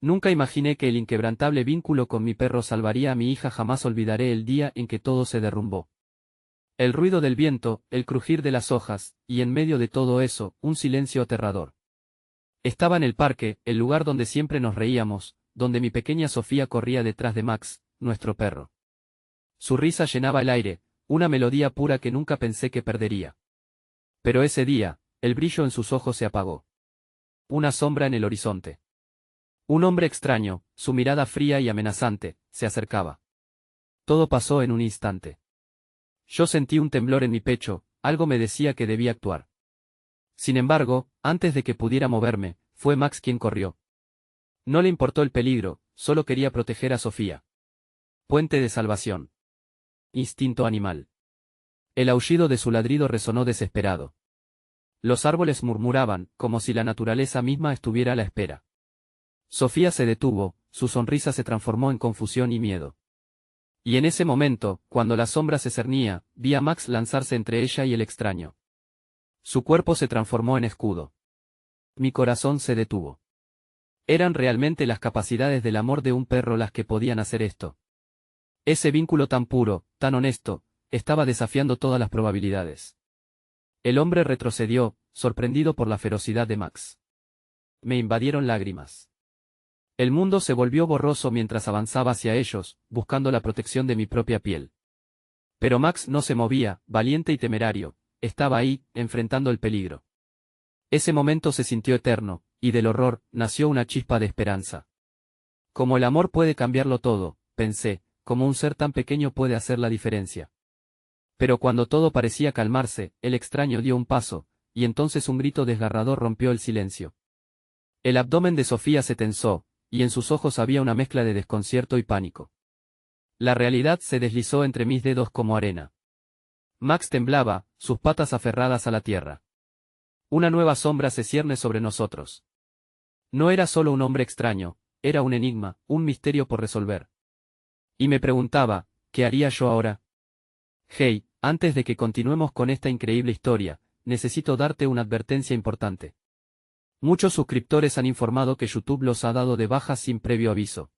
Nunca imaginé que el inquebrantable vínculo con mi perro salvaría a mi hija. Jamás olvidaré el día en que todo se derrumbó. El ruido del viento, el crujir de las hojas, y en medio de todo eso, un silencio aterrador. Estaba en el parque, el lugar donde siempre nos reíamos, donde mi pequeña Sofía corría detrás de Max, nuestro perro. Su risa llenaba el aire, una melodía pura que nunca pensé que perdería. Pero ese día, el brillo en sus ojos se apagó. Una sombra en el horizonte. Un hombre extraño, su mirada fría y amenazante, se acercaba. Todo pasó en un instante. Yo sentí un temblor en mi pecho, algo me decía que debía actuar. Sin embargo, antes de que pudiera moverme, fue Max quien corrió. No le importó el peligro, solo quería proteger a Sofía. Puente de salvación. Instinto animal. El aullido de su ladrido resonó desesperado. Los árboles murmuraban, como si la naturaleza misma estuviera a la espera. Sofía se detuvo, su sonrisa se transformó en confusión y miedo. Y en ese momento, cuando la sombra se cernía, vi a Max lanzarse entre ella y el extraño. Su cuerpo se transformó en escudo. Mi corazón se detuvo. Eran realmente las capacidades del amor de un perro las que podían hacer esto. Ese vínculo tan puro, tan honesto, estaba desafiando todas las probabilidades. El hombre retrocedió, sorprendido por la ferocidad de Max. Me invadieron lágrimas. El mundo se volvió borroso mientras avanzaba hacia ellos, buscando la protección de mi propia piel. Pero Max no se movía, valiente y temerario, estaba ahí, enfrentando el peligro. Ese momento se sintió eterno, y del horror, nació una chispa de esperanza. Como el amor puede cambiarlo todo, pensé, como un ser tan pequeño puede hacer la diferencia. Pero cuando todo parecía calmarse, el extraño dio un paso, y entonces un grito desgarrador rompió el silencio. El abdomen de Sofía se tensó, y en sus ojos había una mezcla de desconcierto y pánico. La realidad se deslizó entre mis dedos como arena. Max temblaba, sus patas aferradas a la tierra. Una nueva sombra se cierne sobre nosotros. No era solo un hombre extraño, era un enigma, un misterio por resolver. Y me preguntaba, ¿qué haría yo ahora? Hey, antes de que continuemos con esta increíble historia, necesito darte una advertencia importante. Muchos suscriptores han informado que YouTube los ha dado de baja sin previo aviso.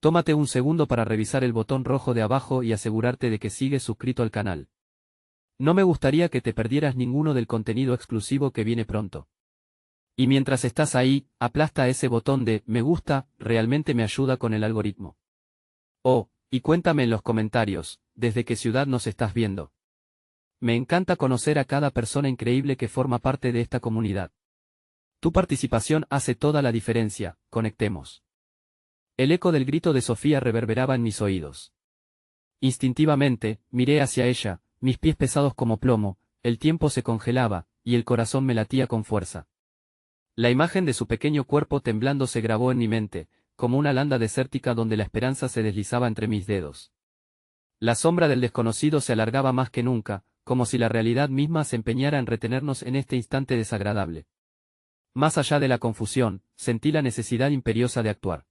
Tómate un segundo para revisar el botón rojo de abajo y asegurarte de que sigues suscrito al canal. No me gustaría que te perdieras ninguno del contenido exclusivo que viene pronto. Y mientras estás ahí, aplasta ese botón de me gusta, realmente me ayuda con el algoritmo. Oh, y cuéntame en los comentarios, ¿desde qué ciudad nos estás viendo? Me encanta conocer a cada persona increíble que forma parte de esta comunidad. Tu participación hace toda la diferencia, conectemos. El eco del grito de Sofía reverberaba en mis oídos. Instintivamente, miré hacia ella, mis pies pesados como plomo, el tiempo se congelaba, y el corazón me latía con fuerza. La imagen de su pequeño cuerpo temblando se grabó en mi mente, como una landa desértica donde la esperanza se deslizaba entre mis dedos. La sombra del desconocido se alargaba más que nunca, como si la realidad misma se empeñara en retenernos en este instante desagradable. Más allá de la confusión, sentí la necesidad imperiosa de actuar.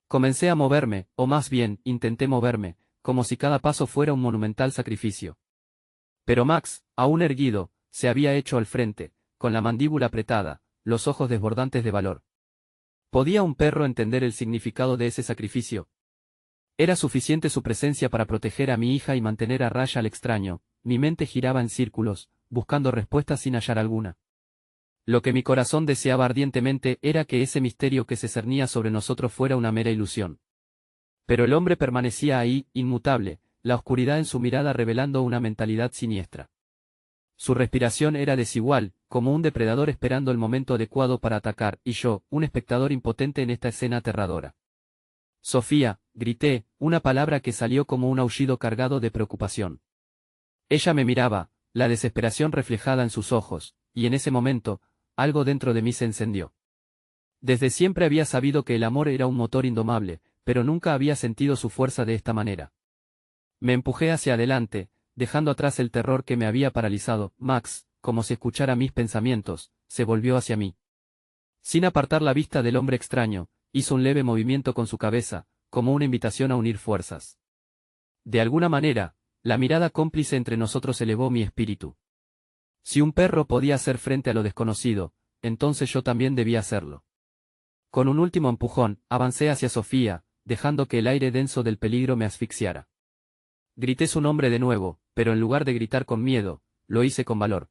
Comencé a moverme, o más bien, intenté moverme, como si cada paso fuera un monumental sacrificio. Pero Max, aún erguido, se había hecho al frente, con la mandíbula apretada, los ojos desbordantes de valor. ¿Podía un perro entender el significado de ese sacrificio? Era suficiente su presencia para proteger a mi hija y mantener a raya al extraño. Mi mente giraba en círculos, buscando respuestas sin hallar alguna. Lo que mi corazón deseaba ardientemente era que ese misterio que se cernía sobre nosotros fuera una mera ilusión. Pero el hombre permanecía ahí, inmutable, la oscuridad en su mirada revelando una mentalidad siniestra. Su respiración era desigual, como un depredador esperando el momento adecuado para atacar, y yo, un espectador impotente en esta escena aterradora. Sofía, grité, una palabra que salió como un aullido cargado de preocupación. Ella me miraba, la desesperación reflejada en sus ojos, y en ese momento, algo dentro de mí se encendió. Desde siempre había sabido que el amor era un motor indomable, pero nunca había sentido su fuerza de esta manera. Me empujé hacia adelante, dejando atrás el terror que me había paralizado. Max, como si escuchara mis pensamientos, se volvió hacia mí. Sin apartar la vista del hombre extraño, hizo un leve movimiento con su cabeza, como una invitación a unir fuerzas. De alguna manera, la mirada cómplice entre nosotros elevó mi espíritu. Si un perro podía hacer frente a lo desconocido, entonces yo también debía hacerlo. Con un último empujón, avancé hacia Sofía, dejando que el aire denso del peligro me asfixiara. Grité su nombre de nuevo, pero en lugar de gritar con miedo, lo hice con valor.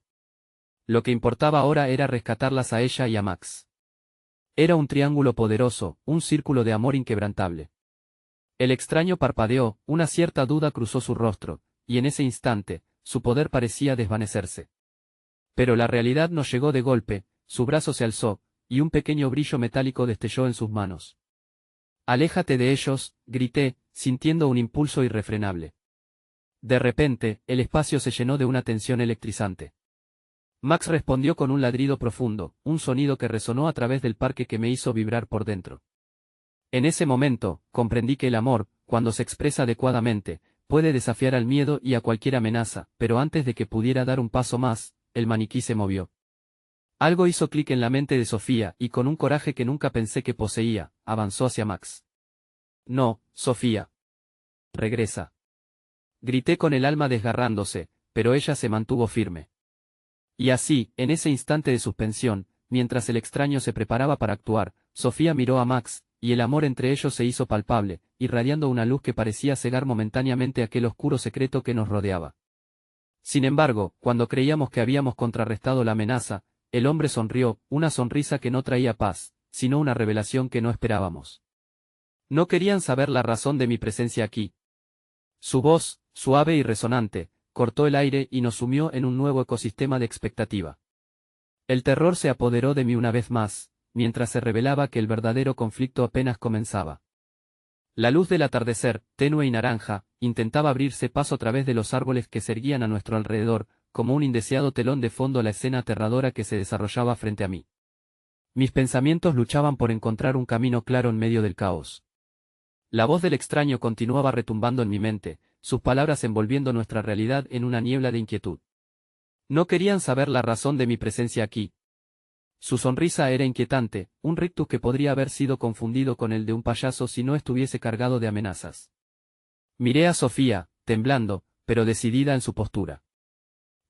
Lo que importaba ahora era rescatarlas a ella y a Max. Era un triángulo poderoso, un círculo de amor inquebrantable. El extraño parpadeó, una cierta duda cruzó su rostro, y en ese instante, su poder parecía desvanecerse. Pero la realidad nos llegó de golpe, su brazo se alzó, y un pequeño brillo metálico destelló en sus manos. «Aléjate de ellos», grité, sintiendo un impulso irrefrenable. De repente, el espacio se llenó de una tensión electrizante. Max respondió con un ladrido profundo, un sonido que resonó a través del parque que me hizo vibrar por dentro. En ese momento, comprendí que el amor, cuando se expresa adecuadamente, puede desafiar al miedo y a cualquier amenaza, pero antes de que pudiera dar un paso más, el maniquí se movió. Algo hizo clic en la mente de Sofía y con un coraje que nunca pensé que poseía, avanzó hacia Max. «No, Sofía. Regresa». Grité con el alma desgarrándose, pero ella se mantuvo firme. Y así, en ese instante de suspensión, mientras el extraño se preparaba para actuar, Sofía miró a Max, y el amor entre ellos se hizo palpable, irradiando una luz que parecía cegar momentáneamente aquel oscuro secreto que nos rodeaba. Sin embargo, cuando creíamos que habíamos contrarrestado la amenaza, el hombre sonrió, una sonrisa que no traía paz, sino una revelación que no esperábamos. No querían saber la razón de mi presencia aquí. Su voz, suave y resonante, cortó el aire y nos sumió en un nuevo ecosistema de expectativa. El terror se apoderó de mí una vez más, mientras se revelaba que el verdadero conflicto apenas comenzaba. La luz del atardecer, tenue y naranja, intentaba abrirse paso a través de los árboles que se erguían a nuestro alrededor, como un indeseado telón de fondo a la escena aterradora que se desarrollaba frente a mí. Mis pensamientos luchaban por encontrar un camino claro en medio del caos. La voz del extraño continuaba retumbando en mi mente, sus palabras envolviendo nuestra realidad en una niebla de inquietud. No querían saber la razón de mi presencia aquí. Su sonrisa era inquietante, un rictus que podría haber sido confundido con el de un payaso si no estuviese cargado de amenazas. Miré a Sofía, temblando, pero decidida en su postura.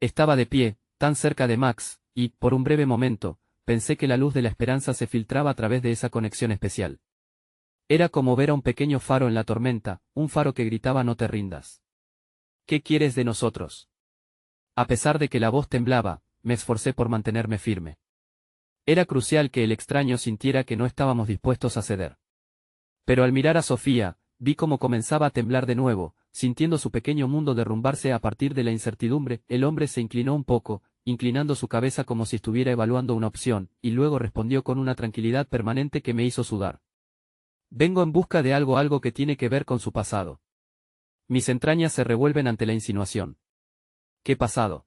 Estaba de pie, tan cerca de Max, y, por un breve momento, pensé que la luz de la esperanza se filtraba a través de esa conexión especial. Era como ver a un pequeño faro en la tormenta, un faro que gritaba «No te rindas». «¿Qué quieres de nosotros?». A pesar de que la voz temblaba, me esforcé por mantenerme firme. Era crucial que el extraño sintiera que no estábamos dispuestos a ceder. Pero al mirar a Sofía, vi cómo comenzaba a temblar de nuevo, sintiendo su pequeño mundo derrumbarse a partir de la incertidumbre. El hombre se inclinó un poco, inclinando su cabeza como si estuviera evaluando una opción, y luego respondió con una tranquilidad permanente que me hizo sudar. «Vengo en busca de algo que tiene que ver con su pasado». Mis entrañas se revuelven ante la insinuación. ¿Qué pasado?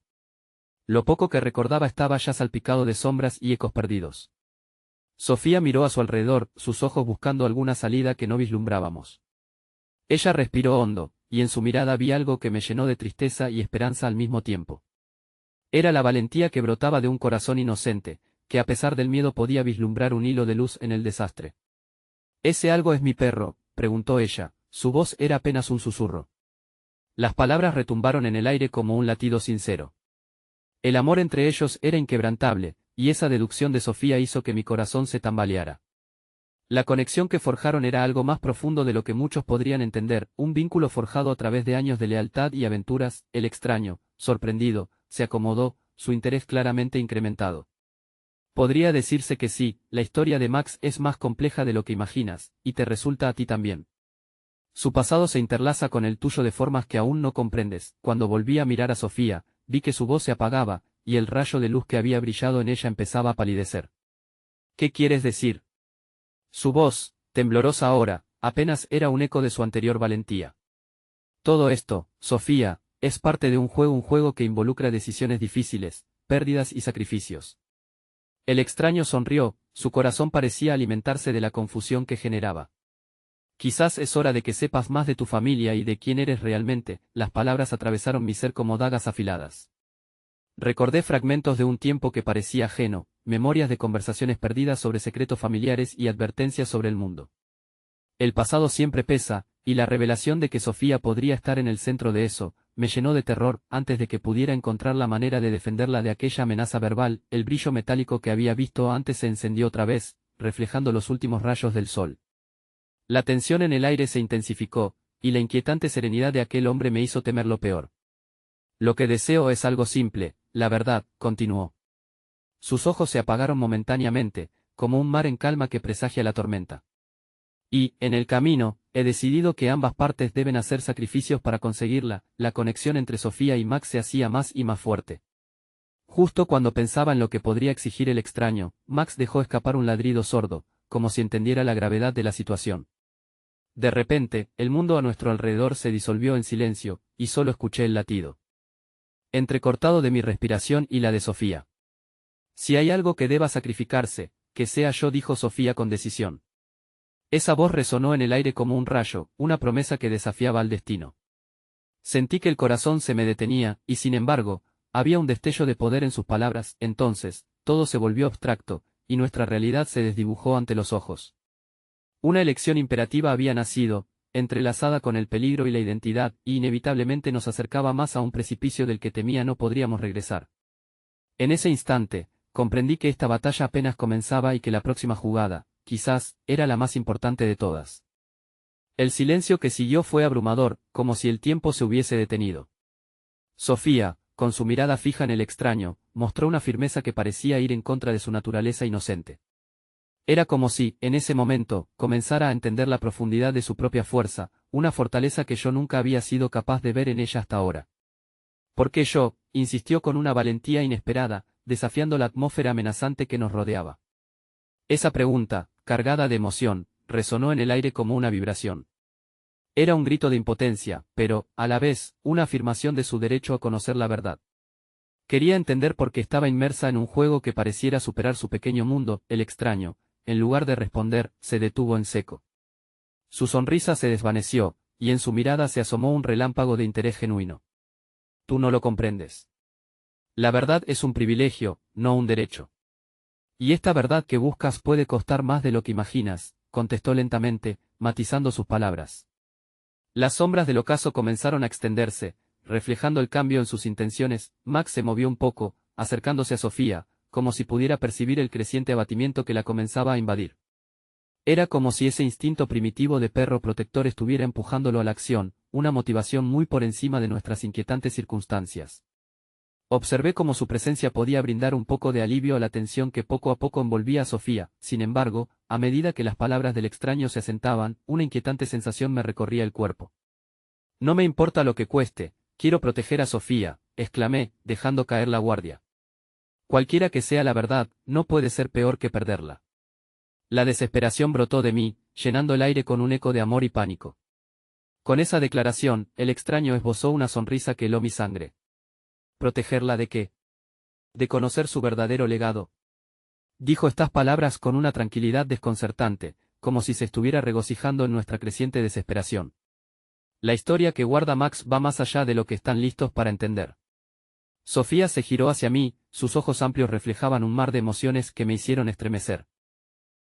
Lo poco que recordaba estaba ya salpicado de sombras y ecos perdidos. Sofía miró a su alrededor, sus ojos buscando alguna salida que no vislumbrábamos. Ella respiró hondo, y en su mirada vi algo que me llenó de tristeza y esperanza al mismo tiempo. Era la valentía que brotaba de un corazón inocente, que a pesar del miedo podía vislumbrar un hilo de luz en el desastre. «¿Ese algo es mi perro?», preguntó ella, su voz era apenas un susurro. Las palabras retumbaron en el aire como un latido sincero. El amor entre ellos era inquebrantable, y esa deducción de Sofía hizo que mi corazón se tambaleara. La conexión que forjaron era algo más profundo de lo que muchos podrían entender, un vínculo forjado a través de años de lealtad y aventuras. El extraño, sorprendido, se acomodó, su interés claramente incrementado. «Podría decirse que sí, la historia de Max es más compleja de lo que imaginas, y te resulta a ti también. Su pasado se interlaza con el tuyo de formas que aún no comprendes». Cuando volví a mirar a Sofía, vi que su voz se apagaba, y el rayo de luz que había brillado en ella empezaba a palidecer. «¿Qué quieres decir?». Su voz, temblorosa ahora, apenas era un eco de su anterior valentía. «Todo esto, Sofía, es parte de un juego que involucra decisiones difíciles, pérdidas y sacrificios». El extraño sonrió, su corazón parecía alimentarse de la confusión que generaba. «Quizás es hora de que sepas más de tu familia y de quién eres realmente». Las palabras atravesaron mi ser como dagas afiladas. Recordé fragmentos de un tiempo que parecía ajeno, memorias de conversaciones perdidas sobre secretos familiares y advertencias sobre el mundo. El pasado siempre pesa, y la revelación de que Sofía podría estar en el centro de eso, me llenó de terror. Antes de que pudiera encontrar la manera de defenderla de aquella amenaza verbal, el brillo metálico que había visto antes se encendió otra vez, reflejando los últimos rayos del sol. La tensión en el aire se intensificó, y la inquietante serenidad de aquel hombre me hizo temer lo peor. Lo que deseo es algo simple, la verdad, continuó. Sus ojos se apagaron momentáneamente, como un mar en calma que presagia la tormenta. Y, en el camino, he decidido que ambas partes deben hacer sacrificios para conseguirla. La conexión entre Sofía y Max se hacía más y más fuerte. Justo cuando pensaba en lo que podría exigir el extraño, Max dejó escapar un ladrido sordo, como si entendiera la gravedad de la situación. De repente, el mundo a nuestro alrededor se disolvió en silencio, y solo escuché el latido entrecortado de mi respiración y la de Sofía. Si hay algo que deba sacrificarse, que sea yo, dijo Sofía con decisión. Esa voz resonó en el aire como un rayo, una promesa que desafiaba al destino. Sentí que el corazón se me detenía, y sin embargo, había un destello de poder en sus palabras. Entonces, todo se volvió abstracto, y nuestra realidad se desdibujó ante los ojos. Una elección imperativa había nacido, entrelazada con el peligro y la identidad, y inevitablemente nos acercaba más a un precipicio del que temía no podríamos regresar. En ese instante, comprendí que esta batalla apenas comenzaba y que la próxima jugada, quizás, era la más importante de todas. El silencio que siguió fue abrumador, como si el tiempo se hubiese detenido. Sofía, con su mirada fija en el extraño, mostró una firmeza que parecía ir en contra de su naturaleza inocente. Era como si, en ese momento, comenzara a entender la profundidad de su propia fuerza, una fortaleza que yo nunca había sido capaz de ver en ella hasta ahora. ¿Por qué yo?, insistió con una valentía inesperada, desafiando la atmósfera amenazante que nos rodeaba. Esa pregunta, cargada de emoción, resonó en el aire como una vibración. Era un grito de impotencia, pero, a la vez, una afirmación de su derecho a conocer la verdad. Quería entender por qué estaba inmersa en un juego que pareciera superar su pequeño mundo. El extraño, en lugar de responder, se detuvo en seco. Su sonrisa se desvaneció, y en su mirada se asomó un relámpago de interés genuino. Tú no lo comprendes. La verdad es un privilegio, no un derecho. Y esta verdad que buscas puede costar más de lo que imaginas, contestó lentamente, matizando sus palabras. Las sombras del ocaso comenzaron a extenderse, reflejando el cambio en sus intenciones. Max se movió un poco, acercándose a Sofía, como si pudiera percibir el creciente abatimiento que la comenzaba a invadir. Era como si ese instinto primitivo de perro protector estuviera empujándolo a la acción, una motivación muy por encima de nuestras inquietantes circunstancias. Observé cómo su presencia podía brindar un poco de alivio a la tensión que poco a poco envolvía a Sofía. Sin embargo, a medida que las palabras del extraño se asentaban, una inquietante sensación me recorría el cuerpo. No me importa lo que cueste, quiero proteger a Sofía, exclamé, dejando caer la guardia. Cualquiera que sea la verdad, no puede ser peor que perderla. La desesperación brotó de mí, llenando el aire con un eco de amor y pánico. Con esa declaración, el extraño esbozó una sonrisa que heló mi sangre. ¿Protegerla de qué? De conocer su verdadero legado. Dijo estas palabras con una tranquilidad desconcertante, como si se estuviera regocijando en nuestra creciente desesperación. La historia que guarda Max va más allá de lo que están listos para entender. Sofía se giró hacia mí, sus ojos amplios reflejaban un mar de emociones que me hicieron estremecer.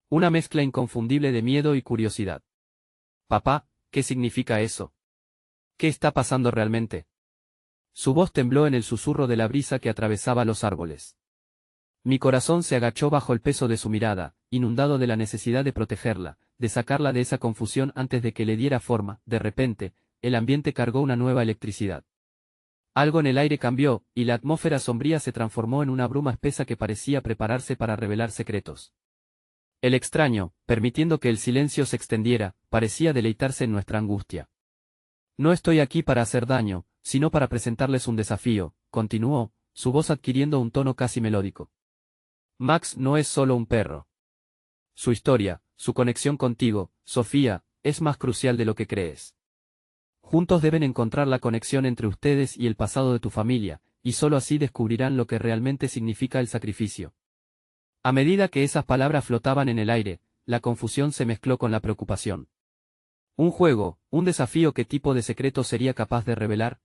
Una mezcla inconfundible de miedo y curiosidad. Papá, ¿qué significa eso? ¿Qué está pasando realmente? Su voz tembló en el susurro de la brisa que atravesaba los árboles. Mi corazón se agachó bajo el peso de su mirada, inundado de la necesidad de protegerla, de sacarla de esa confusión antes de que le diera forma. De repente, el ambiente cargó una nueva electricidad. Algo en el aire cambió, y la atmósfera sombría se transformó en una bruma espesa que parecía prepararse para revelar secretos. El extraño, permitiendo que el silencio se extendiera, parecía deleitarse en nuestra angustia. No estoy aquí para hacer daño, sino para presentarles un desafío, continuó, su voz adquiriendo un tono casi melódico. Max no es solo un perro. Su historia, su conexión contigo, Sofía, es más crucial de lo que crees. Juntos deben encontrar la conexión entre ustedes y el pasado de tu familia, y solo así descubrirán lo que realmente significa el sacrificio. A medida que esas palabras flotaban en el aire, la confusión se mezcló con la preocupación. ¿Un juego, un desafío? ¿Qué tipo de secreto sería capaz de revelar?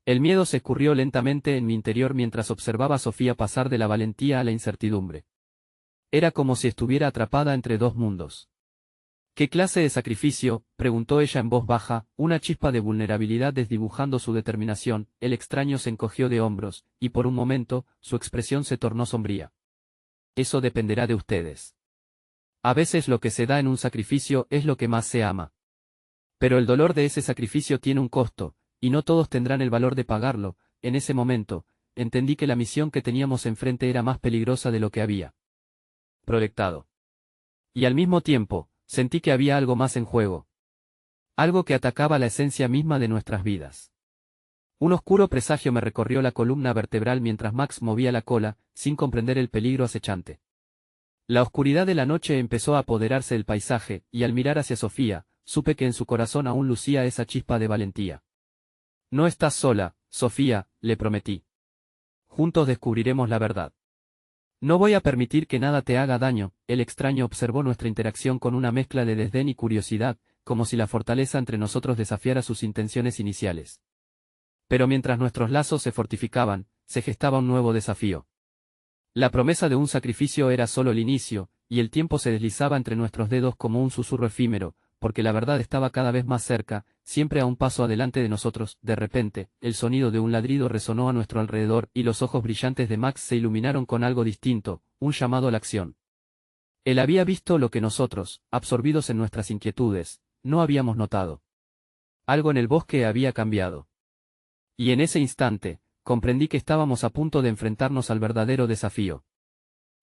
El miedo se escurrió lentamente en mi interior mientras observaba a Sofía pasar de la valentía a la incertidumbre. Era como si estuviera atrapada entre dos mundos. ¿Qué clase de sacrificio?, preguntó ella en voz baja, una chispa de vulnerabilidad desdibujando su determinación. El extraño se encogió de hombros, y por un momento, su expresión se tornó sombría. Eso dependerá de ustedes. A veces lo que se da en un sacrificio es lo que más se ama. Pero el dolor de ese sacrificio tiene un costo, y no todos tendrán el valor de pagarlo. En ese momento, entendí que la misión que teníamos enfrente era más peligrosa de lo que había proyectado. Y al mismo tiempo, sentí que había algo más en juego. Algo que atacaba la esencia misma de nuestras vidas. Un oscuro presagio me recorrió la columna vertebral mientras Max movía la cola, sin comprender el peligro acechante. La oscuridad de la noche empezó a apoderarse del paisaje, y al mirar hacia Sofía, supe que en su corazón aún lucía esa chispa de valentía. No estás sola, Sofía, le prometí. Juntos descubriremos la verdad. No voy a permitir que nada te haga daño. El extraño observó nuestra interacción con una mezcla de desdén y curiosidad, como si la fortaleza entre nosotros desafiara sus intenciones iniciales. Pero mientras nuestros lazos se fortificaban, se gestaba un nuevo desafío. La promesa de un sacrificio era solo el inicio, y el tiempo se deslizaba entre nuestros dedos como un susurro efímero, porque la verdad estaba cada vez más cerca, siempre a un paso adelante de nosotros. De repente, el sonido de un ladrido resonó a nuestro alrededor y los ojos brillantes de Max se iluminaron con algo distinto, un llamado a la acción. Él había visto lo que nosotros, absorbidos en nuestras inquietudes, no habíamos notado. Algo en el bosque había cambiado. Y en ese instante, comprendí que estábamos a punto de enfrentarnos al verdadero desafío.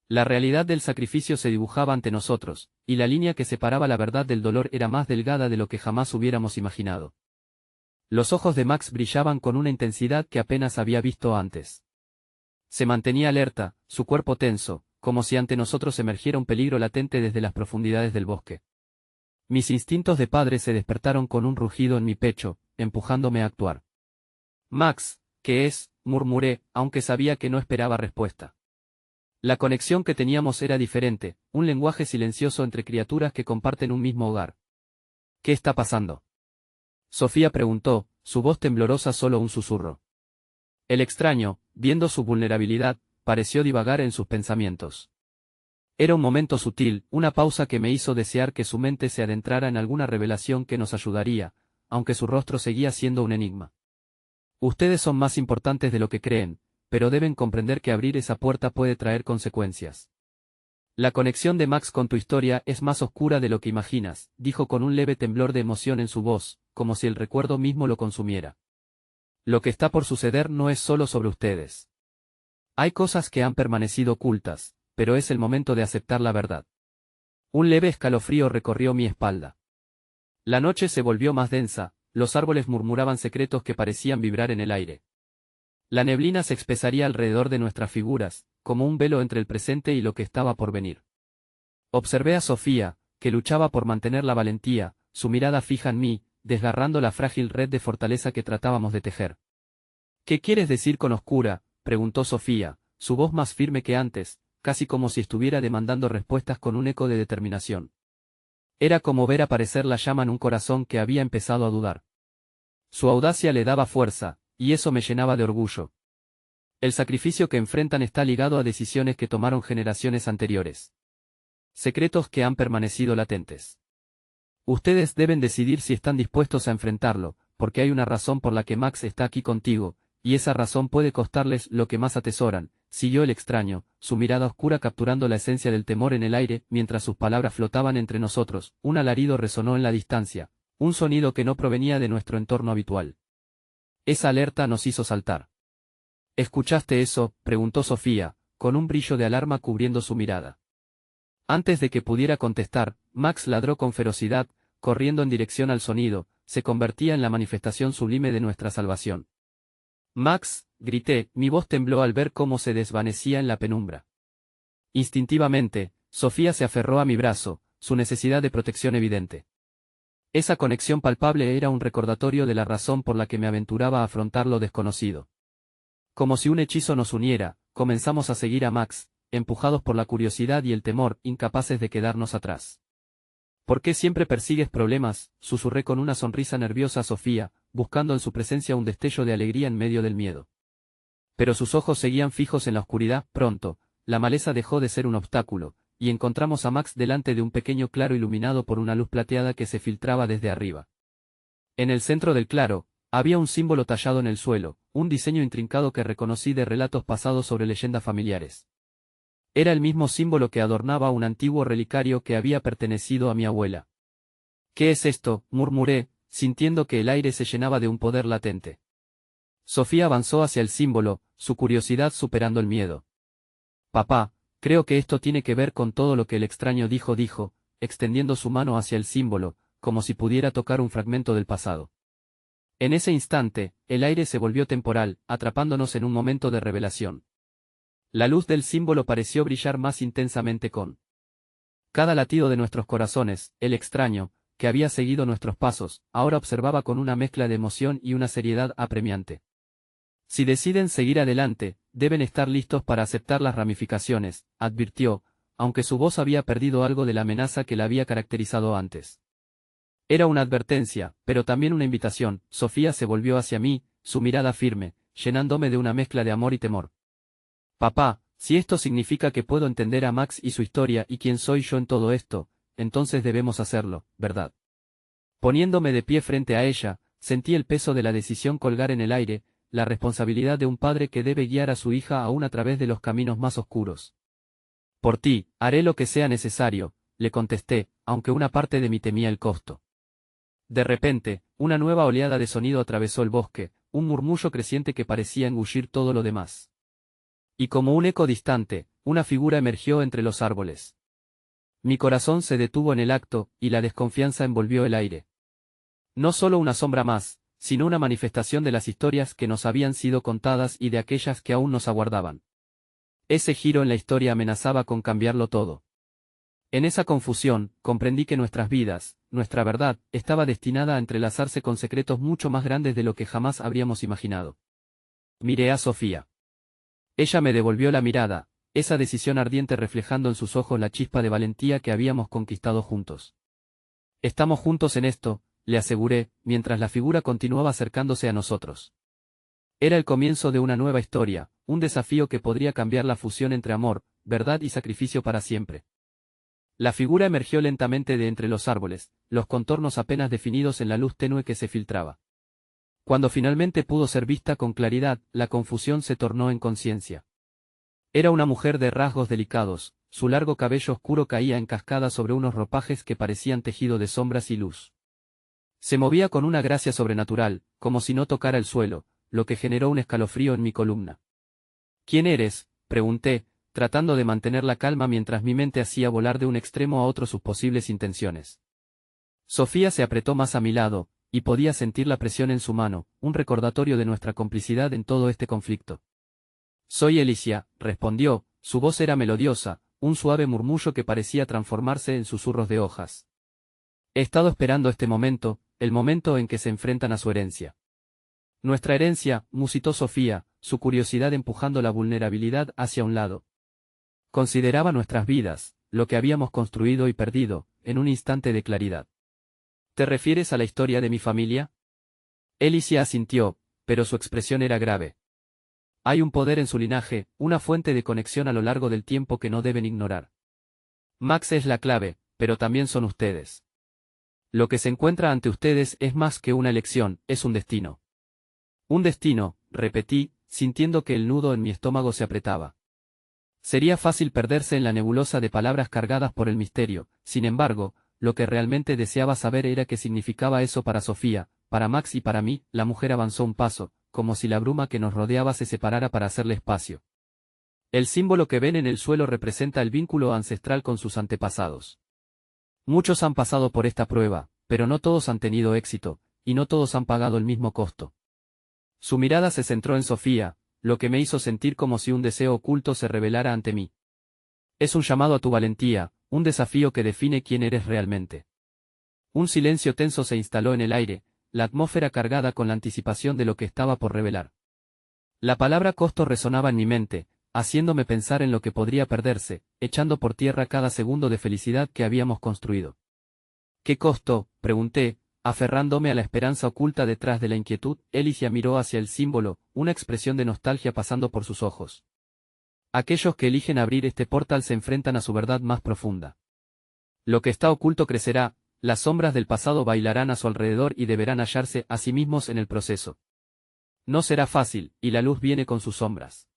La realidad del sacrificio se dibujaba ante nosotros, y la línea que separaba la verdad del dolor era más delgada de lo que jamás hubiéramos imaginado. Los ojos de Max brillaban con una intensidad que apenas había visto antes. Se mantenía alerta, su cuerpo tenso, como si ante nosotros emergiera un peligro latente desde las profundidades del bosque. Mis instintos de padre se despertaron con un rugido en mi pecho, empujándome a actuar. Max, ¿qué es?, murmuré, aunque sabía que no esperaba respuesta. La conexión que teníamos era diferente, un lenguaje silencioso entre criaturas que comparten un mismo hogar. ¿Qué está pasando?, Sofía preguntó, su voz temblorosa solo un susurro. El extraño, viendo su vulnerabilidad, pareció divagar en sus pensamientos. Era un momento sutil, una pausa que me hizo desear que su mente se adentrara en alguna revelación que nos ayudaría, aunque su rostro seguía siendo un enigma. Ustedes son más importantes de lo que creen, pero deben comprender que abrir esa puerta puede traer consecuencias. La conexión de Max con tu historia es más oscura de lo que imaginas, dijo con un leve temblor de emoción en su voz, como si el recuerdo mismo lo consumiera. Lo que está por suceder no es solo sobre ustedes. Hay cosas que han permanecido ocultas, pero es el momento de aceptar la verdad. Un leve escalofrío recorrió mi espalda. La noche se volvió más densa, los árboles murmuraban secretos que parecían vibrar en el aire. La neblina se espesaría alrededor de nuestras figuras, como un velo entre el presente y lo que estaba por venir. Observé a Sofía, que luchaba por mantener la valentía, su mirada fija en mí, desgarrando la frágil red de fortaleza que tratábamos de tejer. ¿Qué quieres decir con oscura?, preguntó Sofía, su voz más firme que antes, casi como si estuviera demandando respuestas con un eco de determinación. Era como ver aparecer la llama en un corazón que había empezado a dudar. Su audacia le daba fuerza, y eso me llenaba de orgullo. El sacrificio que enfrentan está ligado a decisiones que tomaron generaciones anteriores. Secretos que han permanecido latentes. Ustedes deben decidir si están dispuestos a enfrentarlo, porque hay una razón por la que Max está aquí contigo, y esa razón puede costarles lo que más atesoran, siguió el extraño, su mirada oscura capturando la esencia del temor en el aire, mientras sus palabras flotaban entre nosotros. Un alarido resonó en la distancia, un sonido que no provenía de nuestro entorno habitual. Esa alerta nos hizo saltar. ¿Escuchaste eso?, preguntó Sofía, con un brillo de alarma cubriendo su mirada. Antes de que pudiera contestar, Max ladró con ferocidad, corriendo en dirección al sonido, se convertía en la manifestación sublime de nuestra salvación. Max, grité, mi voz tembló al ver cómo se desvanecía en la penumbra. Instintivamente, Sofía se aferró a mi brazo, su necesidad de protección evidente. Esa conexión palpable era un recordatorio de la razón por la que me aventuraba a afrontar lo desconocido. Como si un hechizo nos uniera, comenzamos a seguir a Max, empujados por la curiosidad y el temor, incapaces de quedarnos atrás. ¿Por qué siempre persigues problemas?, susurré con una sonrisa nerviosa a Sofía, buscando en su presencia un destello de alegría en medio del miedo. Pero sus ojos seguían fijos en la oscuridad. Pronto, la maleza dejó de ser un obstáculo, y encontramos a Max delante de un pequeño claro iluminado por una luz plateada que se filtraba desde arriba. En el centro del claro, había un símbolo tallado en el suelo, un diseño intrincado que reconocí de relatos pasados sobre leyendas familiares. Era el mismo símbolo que adornaba un antiguo relicario que había pertenecido a mi abuela. ¿Qué es esto?, murmuré, sintiendo que el aire se llenaba de un poder latente. Sofía avanzó hacia el símbolo, su curiosidad superando el miedo. Papá, creo que esto tiene que ver con todo lo que el extraño dijo, extendiendo su mano hacia el símbolo, como si pudiera tocar un fragmento del pasado. En ese instante, el aire se volvió temporal, atrapándonos en un momento de revelación. La luz del símbolo pareció brillar más intensamente con cada latido de nuestros corazones. El extraño, que había seguido nuestros pasos, ahora observaba con una mezcla de emoción y una seriedad apremiante. Si deciden seguir adelante, deben estar listos para aceptar las ramificaciones, advirtió, aunque su voz había perdido algo de la amenaza que la había caracterizado antes. Era una advertencia, pero también una invitación. Sofía se volvió hacia mí, su mirada firme, llenándome de una mezcla de amor y temor. Papá, si esto significa que puedo entender a Max y su historia y quién soy yo en todo esto, entonces debemos hacerlo, ¿verdad? Poniéndome de pie frente a ella, sentí el peso de la decisión colgar en el aire, la responsabilidad de un padre que debe guiar a su hija aún a través de los caminos más oscuros. Por ti, haré lo que sea necesario, le contesté, aunque una parte de mí temía el costo. De repente, una nueva oleada de sonido atravesó el bosque, un murmullo creciente que parecía engullir todo lo demás. Y como un eco distante, una figura emergió entre los árboles. Mi corazón se detuvo en el acto, y la desconfianza envolvió el aire. No solo una sombra más, sino una manifestación de las historias que nos habían sido contadas y de aquellas que aún nos aguardaban. Ese giro en la historia amenazaba con cambiarlo todo. En esa confusión, comprendí que nuestras vidas, nuestra verdad, estaba destinada a entrelazarse con secretos mucho más grandes de lo que jamás habríamos imaginado. Miré a Sofía. Ella me devolvió la mirada, esa decisión ardiente reflejando en sus ojos la chispa de valentía que habíamos conquistado juntos. Estamos juntos en esto, le aseguré, mientras la figura continuaba acercándose a nosotros. Era el comienzo de una nueva historia, un desafío que podría cambiar la fusión entre amor, verdad y sacrificio para siempre. La figura emergió lentamente de entre los árboles, los contornos apenas definidos en la luz tenue que se filtraba. Cuando finalmente pudo ser vista con claridad, la confusión se tornó en conciencia. Era una mujer de rasgos delicados, su largo cabello oscuro caía en cascada sobre unos ropajes que parecían tejido de sombras y luz. Se movía con una gracia sobrenatural, como si no tocara el suelo, lo que generó un escalofrío en mi columna. ¿Quién eres?, pregunté, tratando de mantener la calma mientras mi mente hacía volar de un extremo a otro sus posibles intenciones. Sofía se apretó más a mi lado, y podía sentir la presión en su mano, un recordatorio de nuestra complicidad en todo este conflicto. Soy Alicia, respondió, su voz era melodiosa, un suave murmullo que parecía transformarse en susurros de hojas. He estado esperando este momento, el momento en que se enfrentan a su herencia. Nuestra herencia, musitó Sofía, su curiosidad empujando la vulnerabilidad hacia un lado. Consideraba nuestras vidas, lo que habíamos construido y perdido, en un instante de claridad. ¿Te refieres a la historia de mi familia? Alicia asintió, pero su expresión era grave. Hay un poder en su linaje, una fuente de conexión a lo largo del tiempo que no deben ignorar. Max es la clave, pero también son ustedes. Lo que se encuentra ante ustedes es más que una elección, es un destino. Un destino, repetí, sintiendo que el nudo en mi estómago se apretaba. Sería fácil perderse en la nebulosa de palabras cargadas por el misterio, sin embargo, lo que realmente deseaba saber era qué significaba eso para Sofía, para Max y para mí. La mujer avanzó un paso, como si la bruma que nos rodeaba se separara para hacerle espacio. El símbolo que ven en el suelo representa el vínculo ancestral con sus antepasados. Muchos han pasado por esta prueba, pero no todos han tenido éxito, y no todos han pagado el mismo costo. Su mirada se centró en Sofía, lo que me hizo sentir como si un deseo oculto se revelara ante mí. Es un llamado a tu valentía, un desafío que define quién eres realmente. Un silencio tenso se instaló en el aire, la atmósfera cargada con la anticipación de lo que estaba por revelar. La palabra costo resonaba en mi mente, haciéndome pensar en lo que podría perderse, echando por tierra cada segundo de felicidad que habíamos construido. ¿Qué costo?, pregunté, aferrándome a la esperanza oculta detrás de la inquietud. Alicia miró hacia el símbolo, una expresión de nostalgia pasando por sus ojos. Aquellos que eligen abrir este portal se enfrentan a su verdad más profunda. Lo que está oculto crecerá, las sombras del pasado bailarán a su alrededor y deberán hallarse a sí mismos en el proceso. No será fácil, y la luz viene con sus sombras.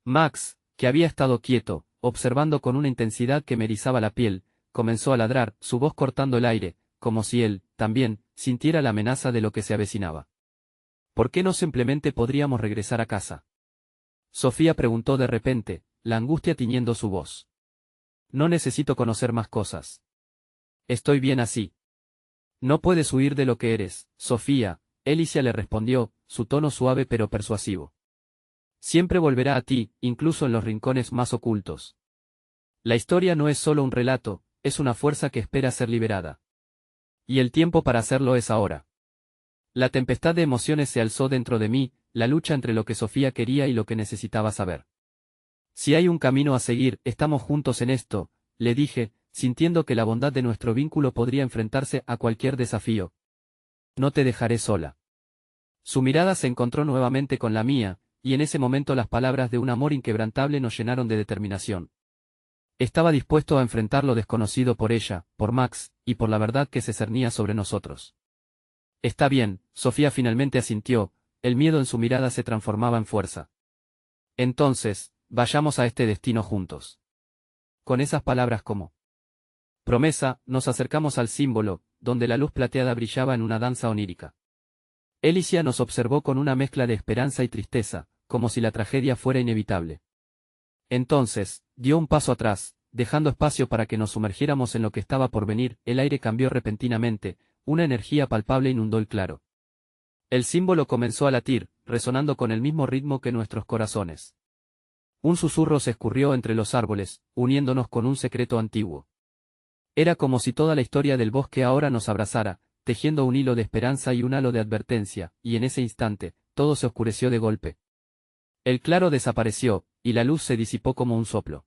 Max, que había estado quieto, observando con una intensidad que me erizaba la piel, comenzó a ladrar, su voz cortando el aire, como si él, también, sintiera la amenaza de lo que se avecinaba. ¿Por qué no simplemente podríamos regresar a casa? Sofía preguntó de repente, la angustia tiñendo su voz. No necesito conocer más cosas. Estoy bien así. No puedes huir de lo que eres, Sofía, Alicia le respondió, su tono suave pero persuasivo. Siempre volverá a ti, incluso en los rincones más ocultos. La historia no es solo un relato, es una fuerza que espera ser liberada. Y el tiempo para hacerlo es ahora. La tempestad de emociones se alzó dentro de mí, la lucha entre lo que Sofía quería y lo que necesitaba saber. Si hay un camino a seguir, estamos juntos en esto, le dije, sintiendo que la bondad de nuestro vínculo podría enfrentarse a cualquier desafío. No te dejaré sola. Su mirada se encontró nuevamente con la mía, y en ese momento las palabras de un amor inquebrantable nos llenaron de determinación. Estaba dispuesto a enfrentar lo desconocido por ella, por Max, y por la verdad que se cernía sobre nosotros. Está bien, Sofía finalmente asintió, el miedo en su mirada se transformaba en fuerza. Entonces, vayamos a este destino juntos. Con esas palabras como promesa, nos acercamos al símbolo, donde la luz plateada brillaba en una danza onírica. Alicia nos observó con una mezcla de esperanza y tristeza, como si la tragedia fuera inevitable. Entonces, dio un paso atrás, dejando espacio para que nos sumergiéramos en lo que estaba por venir, el aire cambió repentinamente, una energía palpable inundó el claro. El símbolo comenzó a latir, resonando con el mismo ritmo que nuestros corazones. Un susurro se escurrió entre los árboles, uniéndonos con un secreto antiguo. Era como si toda la historia del bosque ahora nos abrazara, tejiendo un hilo de esperanza y un halo de advertencia, y en ese instante, todo se oscureció de golpe. El claro desapareció, y la luz se disipó como un soplo.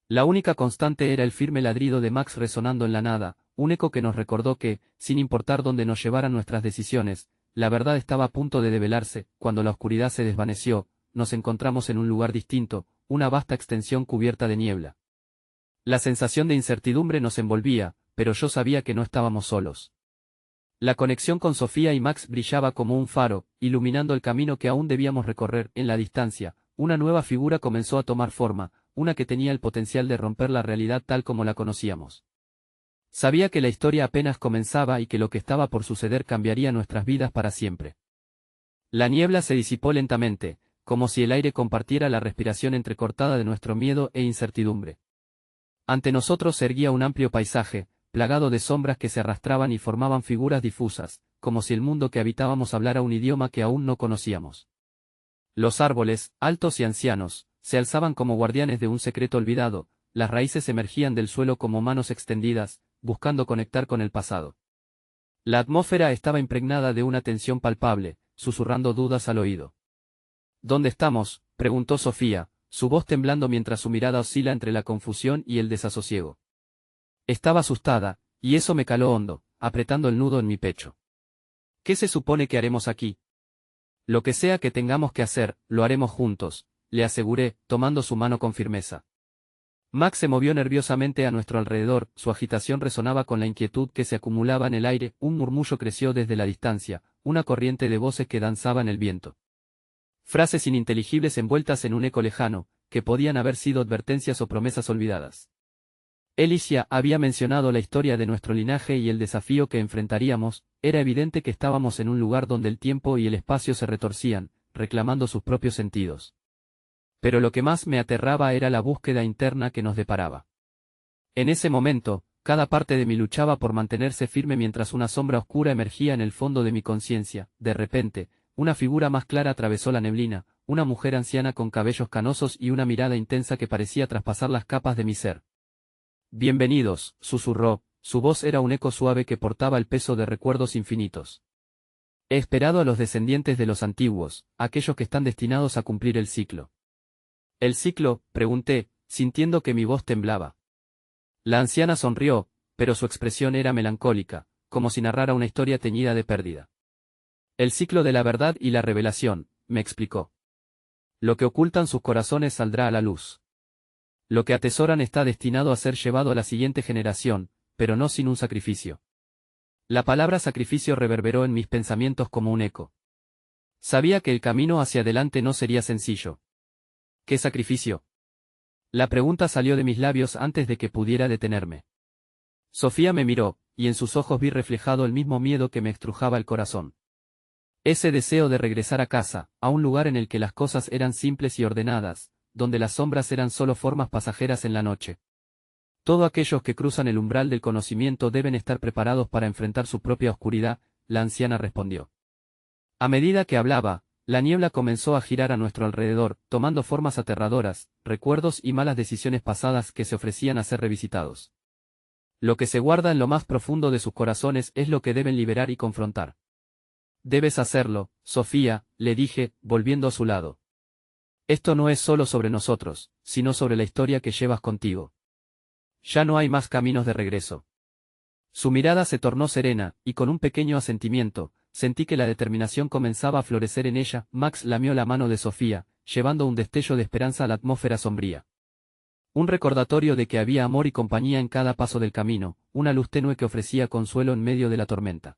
La única constante era el firme ladrido de Max resonando en la nada, un eco que nos recordó que, sin importar dónde nos llevaran nuestras decisiones, la verdad estaba a punto de develarse. Cuando la oscuridad se desvaneció, nos encontramos en un lugar distinto, una vasta extensión cubierta de niebla. La sensación de incertidumbre nos envolvía, pero yo sabía que no estábamos solos. La conexión con Sofía y Max brillaba como un faro, iluminando el camino que aún debíamos recorrer. En la distancia, una nueva figura comenzó a tomar forma, una que tenía el potencial de romper la realidad tal como la conocíamos. Sabía que la historia apenas comenzaba y que lo que estaba por suceder cambiaría nuestras vidas para siempre. La niebla se disipó lentamente, como si el aire compartiera la respiración entrecortada de nuestro miedo e incertidumbre. Ante nosotros se erguía un amplio paisaje, plagado de sombras que se arrastraban y formaban figuras difusas, como si el mundo que habitábamos hablara un idioma que aún no conocíamos. Los árboles, altos y ancianos, se alzaban como guardianes de un secreto olvidado, las raíces emergían del suelo como manos extendidas, buscando conectar con el pasado. La atmósfera estaba impregnada de una tensión palpable, susurrando dudas al oído. ¿Dónde estamos?, preguntó Sofía, su voz temblando mientras su mirada oscila entre la confusión y el desasosiego. Estaba asustada, y eso me caló hondo, apretando el nudo en mi pecho. ¿Qué se supone que haremos aquí? Lo que sea que tengamos que hacer, lo haremos juntos, le aseguré, tomando su mano con firmeza. Max se movió nerviosamente a nuestro alrededor, su agitación resonaba con la inquietud que se acumulaba en el aire, un murmullo creció desde la distancia, una corriente de voces que danzaba en el viento. Frases ininteligibles envueltas en un eco lejano, que podían haber sido advertencias o promesas olvidadas. Alicia había mencionado la historia de nuestro linaje y el desafío que enfrentaríamos. Era evidente que estábamos en un lugar donde el tiempo y el espacio se retorcían, reclamando sus propios sentidos. Pero lo que más me aterraba era la búsqueda interna que nos deparaba. En ese momento, cada parte de mí luchaba por mantenerse firme mientras una sombra oscura emergía en el fondo de mi conciencia. De repente, una figura más clara atravesó la neblina, una mujer anciana con cabellos canosos y una mirada intensa que parecía traspasar las capas de mi ser. «Bienvenidos», susurró, su voz era un eco suave que portaba el peso de recuerdos infinitos. «He esperado a los descendientes de los antiguos, aquellos que están destinados a cumplir el ciclo». «¿El ciclo?», pregunté, sintiendo que mi voz temblaba. La anciana sonrió, pero su expresión era melancólica, como si narrara una historia teñida de pérdida. «El ciclo de la verdad y la revelación», me explicó. «Lo que ocultan sus corazones saldrá a la luz. Lo que atesoran está destinado a ser llevado a la siguiente generación, pero no sin un sacrificio». La palabra sacrificio reverberó en mis pensamientos como un eco. Sabía que el camino hacia adelante no sería sencillo. ¿Qué sacrificio? La pregunta salió de mis labios antes de que pudiera detenerme. Sofía me miró, y en sus ojos vi reflejado el mismo miedo que me estrujaba el corazón. Ese deseo de regresar a casa, a un lugar en el que las cosas eran simples y ordenadas, donde las sombras eran solo formas pasajeras en la noche. Todos aquellos que cruzan el umbral del conocimiento deben estar preparados para enfrentar su propia oscuridad, la anciana respondió. A medida que hablaba, la niebla comenzó a girar a nuestro alrededor, tomando formas aterradoras, recuerdos y malas decisiones pasadas que se ofrecían a ser revisitados. Lo que se guarda en lo más profundo de sus corazones es lo que deben liberar y confrontar. Debes hacerlo, Sofía, le dije, volviendo a su lado. Esto no es solo sobre nosotros, sino sobre la historia que llevas contigo. Ya no hay más caminos de regreso. Su mirada se tornó serena, y con un pequeño asentimiento, sentí que la determinación comenzaba a florecer en ella. Max lamió la mano de Sofía, llevando un destello de esperanza a la atmósfera sombría. Un recordatorio de que había amor y compañía en cada paso del camino, una luz tenue que ofrecía consuelo en medio de la tormenta.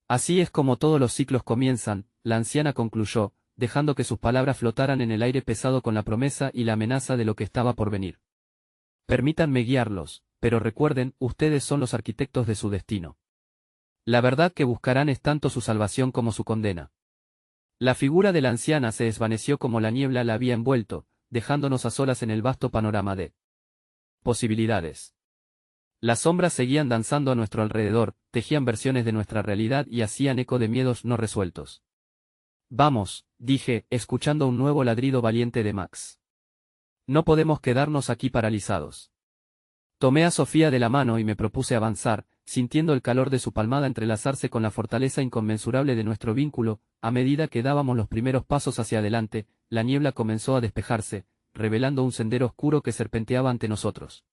Así es como todos los ciclos comienzan, la anciana concluyó, dejando que sus palabras flotaran en el aire pesado con la promesa y la amenaza de lo que estaba por venir. Permítanme guiarlos, pero recuerden, ustedes son los arquitectos de su destino. La verdad que buscarán es tanto su salvación como su condena. La figura de la anciana se desvaneció como la niebla la había envuelto, dejándonos a solas en el vasto panorama de posibilidades. Las sombras seguían danzando a nuestro alrededor, tejían versiones de nuestra realidad y hacían eco de miedos no resueltos. Vamos, dije, escuchando un nuevo ladrido valiente de Max. No podemos quedarnos aquí paralizados. Tomé a Sofía de la mano y me propuse avanzar, sintiendo el calor de su palmada entrelazarse con la fortaleza inconmensurable de nuestro vínculo. A medida que dábamos los primeros pasos hacia adelante, la niebla comenzó a despejarse, revelando un sendero oscuro que serpenteaba ante nosotros.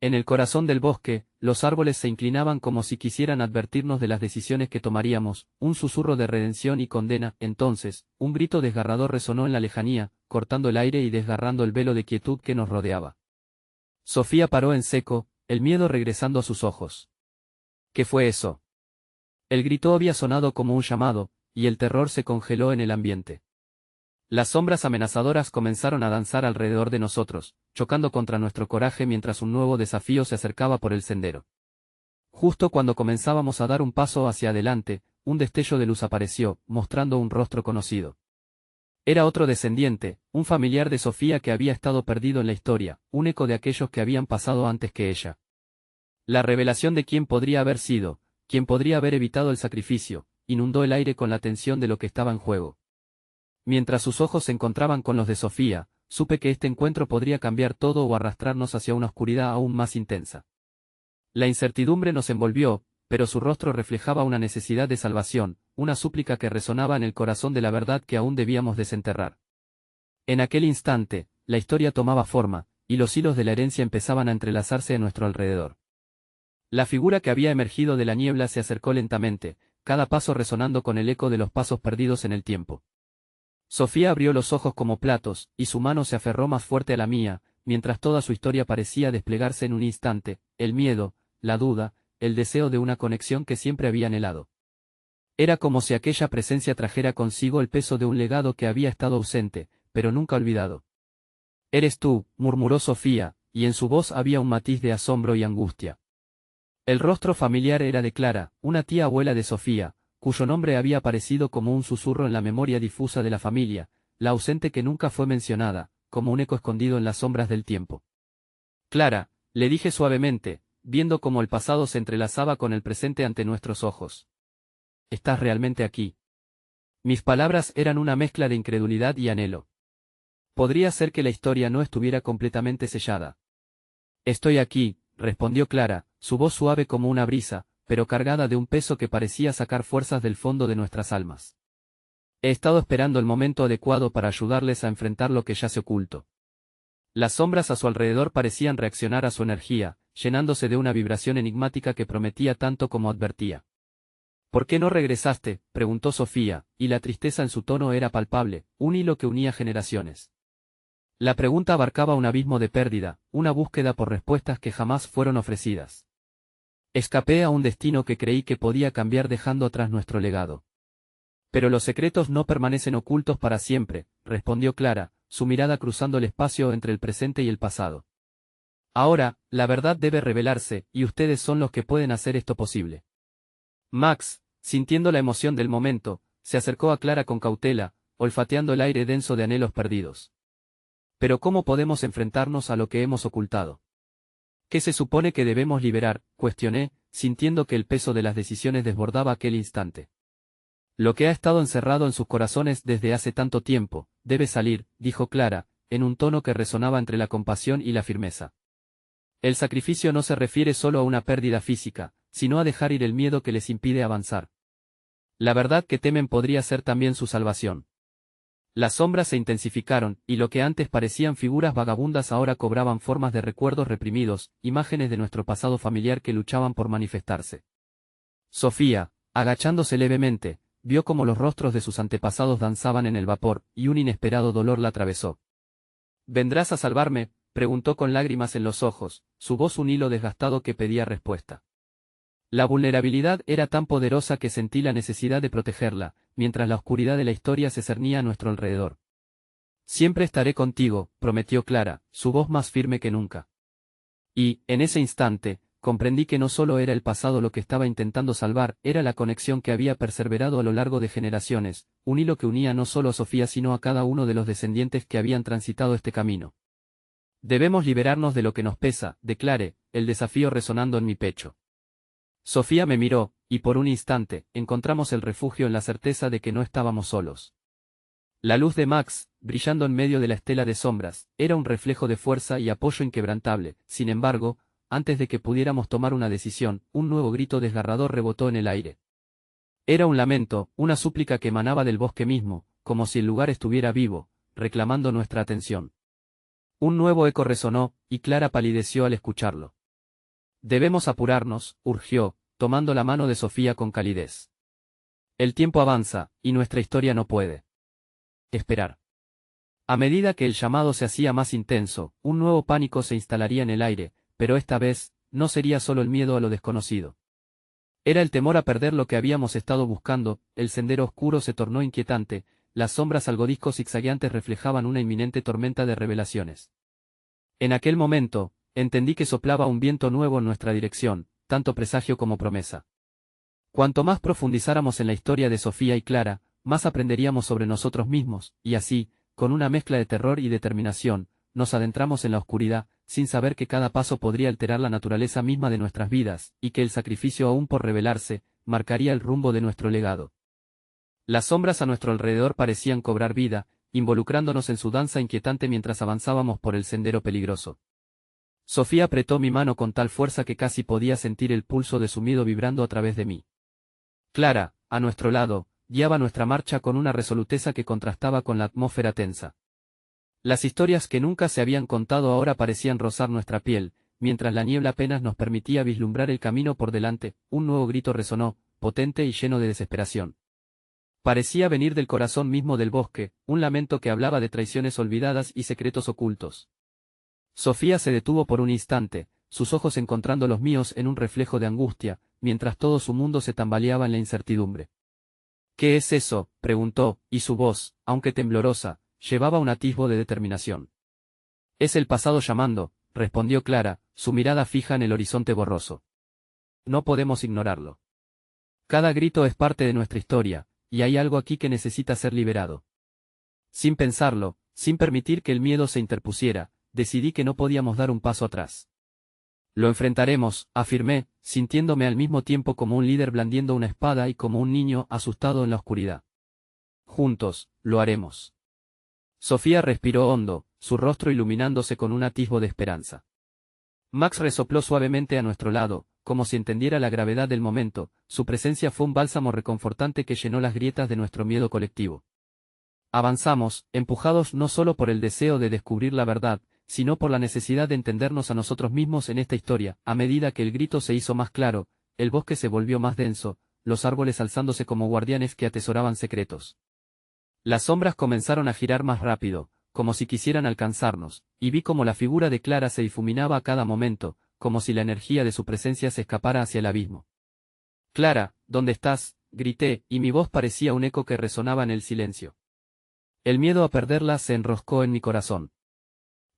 En el corazón del bosque, los árboles se inclinaban como si quisieran advertirnos de las decisiones que tomaríamos, un susurro de redención y condena. Entonces, un grito desgarrador resonó en la lejanía, cortando el aire y desgarrando el velo de quietud que nos rodeaba. Sofía paró en seco, el miedo regresando a sus ojos. ¿Qué fue eso? El grito había sonado como un llamado, y el terror se congeló en el ambiente. Las sombras amenazadoras comenzaron a danzar alrededor de nosotros, chocando contra nuestro coraje mientras un nuevo desafío se acercaba por el sendero. Justo cuando comenzábamos a dar un paso hacia adelante, un destello de luz apareció, mostrando un rostro conocido. Era otro descendiente, un familiar de Sofía que había estado perdido en la historia, un eco de aquellos que habían pasado antes que ella. La revelación de quién podría haber sido, quién podría haber evitado el sacrificio, inundó el aire con la tensión de lo que estaba en juego. Mientras sus ojos se encontraban con los de Sofía, supe que este encuentro podría cambiar todo o arrastrarnos hacia una oscuridad aún más intensa. La incertidumbre nos envolvió, pero su rostro reflejaba una necesidad de salvación, una súplica que resonaba en el corazón de la verdad que aún debíamos desenterrar. En aquel instante, la historia tomaba forma, y los hilos de la herencia empezaban a entrelazarse a nuestro alrededor. La figura que había emergido de la niebla se acercó lentamente, cada paso resonando con el eco de los pasos perdidos en el tiempo. Sofía abrió los ojos como platos, y su mano se aferró más fuerte a la mía, mientras toda su historia parecía desplegarse en un instante, el miedo, la duda, el deseo de una conexión que siempre había anhelado. Era como si aquella presencia trajera consigo el peso de un legado que había estado ausente, pero nunca olvidado. «Eres tú», murmuró Sofía, y en su voz había un matiz de asombro y angustia. El rostro familiar era de Clara, una tía abuela de Sofía, cuyo nombre había aparecido como un susurro en la memoria difusa de la familia, la ausente que nunca fue mencionada, como un eco escondido en las sombras del tiempo. «Clara», le dije suavemente, viendo cómo el pasado se entrelazaba con el presente ante nuestros ojos. «¿Estás realmente aquí?» Mis palabras eran una mezcla de incredulidad y anhelo. Podría ser que la historia no estuviera completamente sellada. «Estoy aquí», respondió Clara, su voz suave como una brisa, pero cargada de un peso que parecía sacar fuerzas del fondo de nuestras almas. He estado esperando el momento adecuado para ayudarles a enfrentar lo que yace oculto. Las sombras a su alrededor parecían reaccionar a su energía, llenándose de una vibración enigmática que prometía tanto como advertía. «¿Por qué no regresaste?», preguntó Sofía, y la tristeza en su tono era palpable, un hilo que unía generaciones. La pregunta abarcaba un abismo de pérdida, una búsqueda por respuestas que jamás fueron ofrecidas. Escapé a un destino que creí que podía cambiar dejando atrás nuestro legado. «Pero los secretos no permanecen ocultos para siempre», respondió Clara, su mirada cruzando el espacio entre el presente y el pasado. Ahora, la verdad debe revelarse, y ustedes son los que pueden hacer esto posible. Max, sintiendo la emoción del momento, se acercó a Clara con cautela, olfateando el aire denso de anhelos perdidos. Pero ¿cómo podemos enfrentarnos a lo que hemos ocultado? ¿Qué se supone que debemos liberar?, cuestioné, sintiendo que el peso de las decisiones desbordaba aquel instante. Lo que ha estado encerrado en sus corazones desde hace tanto tiempo, debe salir, dijo Clara, en un tono que resonaba entre la compasión y la firmeza. El sacrificio no se refiere solo a una pérdida física, sino a dejar ir el miedo que les impide avanzar. La verdad que temen podría ser también su salvación. Las sombras se intensificaron, y lo que antes parecían figuras vagabundas ahora cobraban formas de recuerdos reprimidos, imágenes de nuestro pasado familiar que luchaban por manifestarse. Sofía, agachándose levemente, vio cómo los rostros de sus antepasados danzaban en el vapor, y un inesperado dolor la atravesó. ¿Vendrás a salvarme?, preguntó con lágrimas en los ojos, su voz un hilo desgastado que pedía respuesta. La vulnerabilidad era tan poderosa que sentí la necesidad de protegerla, mientras la oscuridad de la historia se cernía a nuestro alrededor. Siempre estaré contigo, prometió Clara, su voz más firme que nunca. Y, en ese instante, comprendí que no solo era el pasado lo que estaba intentando salvar, era la conexión que había perseverado a lo largo de generaciones, un hilo que unía no solo a Sofía sino a cada uno de los descendientes que habían transitado este camino. Debemos liberarnos de lo que nos pesa, declaré, el desafío resonando en mi pecho. Sofía me miró, y por un instante, encontramos el refugio en la certeza de que no estábamos solos. La luz de Max, brillando en medio de la estela de sombras, era un reflejo de fuerza y apoyo inquebrantable. Sin embargo, antes de que pudiéramos tomar una decisión, un nuevo grito desgarrador rebotó en el aire. Era un lamento, una súplica que emanaba del bosque mismo, como si el lugar estuviera vivo, reclamando nuestra atención. Un nuevo eco resonó, y Clara palideció al escucharlo. Debemos apurarnos, urgió, tomando la mano de Sofía con calidez. El tiempo avanza, y nuestra historia no puede esperar. A medida que el llamado se hacía más intenso, un nuevo pánico se instalaría en el aire, pero esta vez, no sería solo el miedo a lo desconocido. Era el temor a perder lo que habíamos estado buscando, el sendero oscuro se tornó inquietante, las sombras algo discos zigzagueantes reflejaban una inminente tormenta de revelaciones. En aquel momento, entendí que soplaba un viento nuevo en nuestra dirección, tanto presagio como promesa. Cuanto más profundizáramos en la historia de Sofía y Clara, más aprenderíamos sobre nosotros mismos, y así, con una mezcla de terror y determinación, nos adentramos en la oscuridad, sin saber que cada paso podría alterar la naturaleza misma de nuestras vidas, y que el sacrificio aún por revelarse, marcaría el rumbo de nuestro legado. Las sombras a nuestro alrededor parecían cobrar vida, involucrándonos en su danza inquietante mientras avanzábamos por el sendero peligroso. Sofía apretó mi mano con tal fuerza que casi podía sentir el pulso de su miedo vibrando a través de mí. Clara, a nuestro lado, guiaba nuestra marcha con una resoluteza que contrastaba con la atmósfera tensa. Las historias que nunca se habían contado ahora parecían rozar nuestra piel, mientras la niebla apenas nos permitía vislumbrar el camino por delante. Un nuevo grito resonó, potente y lleno de desesperación. Parecía venir del corazón mismo del bosque, un lamento que hablaba de traiciones olvidadas y secretos ocultos. Sofía se detuvo por un instante, sus ojos encontrando los míos en un reflejo de angustia, mientras todo su mundo se tambaleaba en la incertidumbre. ¿Qué es eso?, preguntó, y su voz, aunque temblorosa, llevaba un atisbo de determinación. Es el pasado llamando, respondió Clara, su mirada fija en el horizonte borroso. No podemos ignorarlo. Cada grito es parte de nuestra historia, y hay algo aquí que necesita ser liberado. Sin pensarlo, sin permitir que el miedo se interpusiera, decidí que no podíamos dar un paso atrás. Lo enfrentaremos, afirmé, sintiéndome al mismo tiempo como un líder blandiendo una espada y como un niño asustado en la oscuridad. Juntos, lo haremos. Sofía respiró hondo, su rostro iluminándose con un atisbo de esperanza. Max resopló suavemente a nuestro lado, como si entendiera la gravedad del momento, su presencia fue un bálsamo reconfortante que llenó las grietas de nuestro miedo colectivo. Avanzamos, empujados no solo por el deseo de descubrir la verdad, sino por la necesidad de entendernos a nosotros mismos en esta historia. A medida que el grito se hizo más claro, el bosque se volvió más denso, los árboles alzándose como guardianes que atesoraban secretos. Las sombras comenzaron a girar más rápido, como si quisieran alcanzarnos, y vi como la figura de Clara se difuminaba a cada momento, como si la energía de su presencia se escapara hacia el abismo. «Clara, ¿dónde estás?», grité, y mi voz parecía un eco que resonaba en el silencio. El miedo a perderla se enroscó en mi corazón.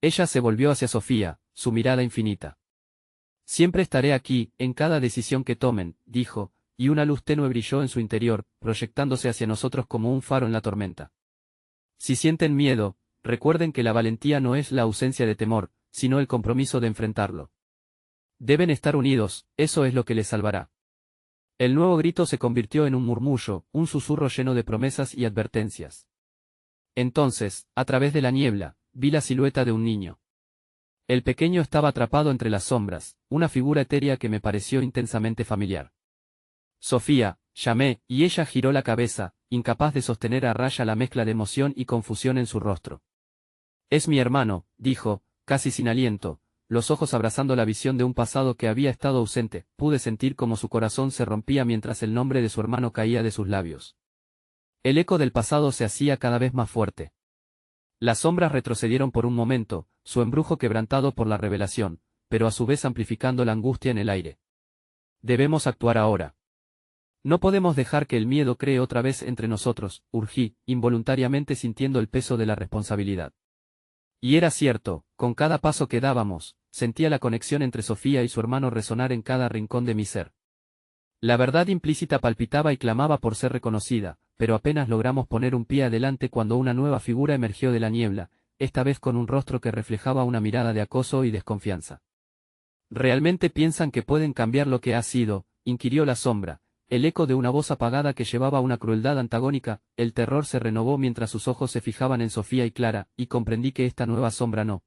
Ella se volvió hacia Sofía, su mirada infinita. Siempre estaré aquí, en cada decisión que tomen, dijo, y una luz tenue brilló en su interior, proyectándose hacia nosotros como un faro en la tormenta. Si sienten miedo, recuerden que la valentía no es la ausencia de temor, sino el compromiso de enfrentarlo. Deben estar unidos, eso es lo que les salvará. El nuevo grito se convirtió en un murmullo, un susurro lleno de promesas y advertencias. Entonces, a través de la niebla, vi la silueta de un niño. El pequeño estaba atrapado entre las sombras, una figura etérea que me pareció intensamente familiar. Sofía, llamé, y ella giró la cabeza, incapaz de sostener a raya la mezcla de emoción y confusión en su rostro. Es mi hermano, dijo, casi sin aliento, los ojos abrazando la visión de un pasado que había estado ausente. Pude sentir como su corazón se rompía mientras el nombre de su hermano caía de sus labios. El eco del pasado se hacía cada vez más fuerte. Las sombras retrocedieron por un momento, su embrujo quebrantado por la revelación, pero a su vez amplificando la angustia en el aire. Debemos actuar ahora. No podemos dejar que el miedo cree otra vez entre nosotros, urgí, involuntariamente sintiendo el peso de la responsabilidad. Y era cierto, con cada paso que dábamos, sentía la conexión entre Sofía y su hermano resonar en cada rincón de mi ser. La verdad implícita palpitaba y clamaba por ser reconocida, pero apenas logramos poner un pie adelante cuando una nueva figura emergió de la niebla, esta vez con un rostro que reflejaba una mirada de acoso y desconfianza. ¿Realmente piensan que pueden cambiar lo que ha sido?, inquirió la sombra, el eco de una voz apagada que llevaba una crueldad antagónica. El terror se renovó mientras sus ojos se fijaban en Sofía y Clara, y comprendí que esta nueva sombra no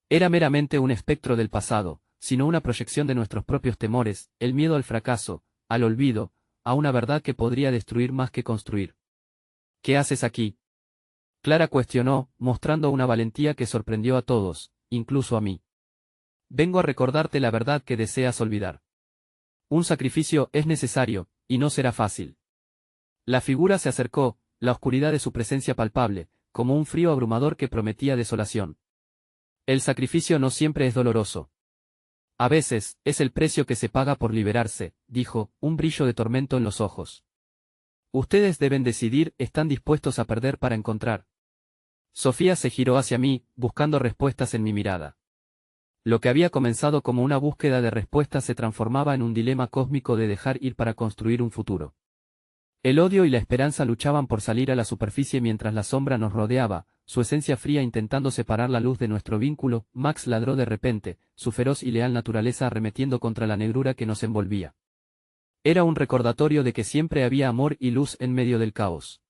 era meramente un espectro del pasado, sino una proyección de nuestros propios temores, el miedo al fracaso, al olvido, a una verdad que podría destruir más que construir. ¿Qué haces aquí?, Clara cuestionó, mostrando una valentía que sorprendió a todos, incluso a mí. Vengo a recordarte la verdad que deseas olvidar. Un sacrificio es necesario, y no será fácil. La figura se acercó, la oscuridad de su presencia palpable, como un frío abrumador que prometía desolación. El sacrificio no siempre es doloroso. A veces, es el precio que se paga por liberarse, dijo, un brillo de tormento en los ojos. Ustedes deben decidir, ¿están dispuestos a perder para encontrar? Sofía se giró hacia mí, buscando respuestas en mi mirada. Lo que había comenzado como una búsqueda de respuestas se transformaba en un dilema cósmico de dejar ir para construir un futuro. El odio y la esperanza luchaban por salir a la superficie mientras la sombra nos rodeaba, su esencia fría intentando separar la luz de nuestro vínculo. Max ladró de repente, su feroz y leal naturaleza arremetiendo contra la negrura que nos envolvía. Era un recordatorio de que siempre había amor y luz en medio del caos.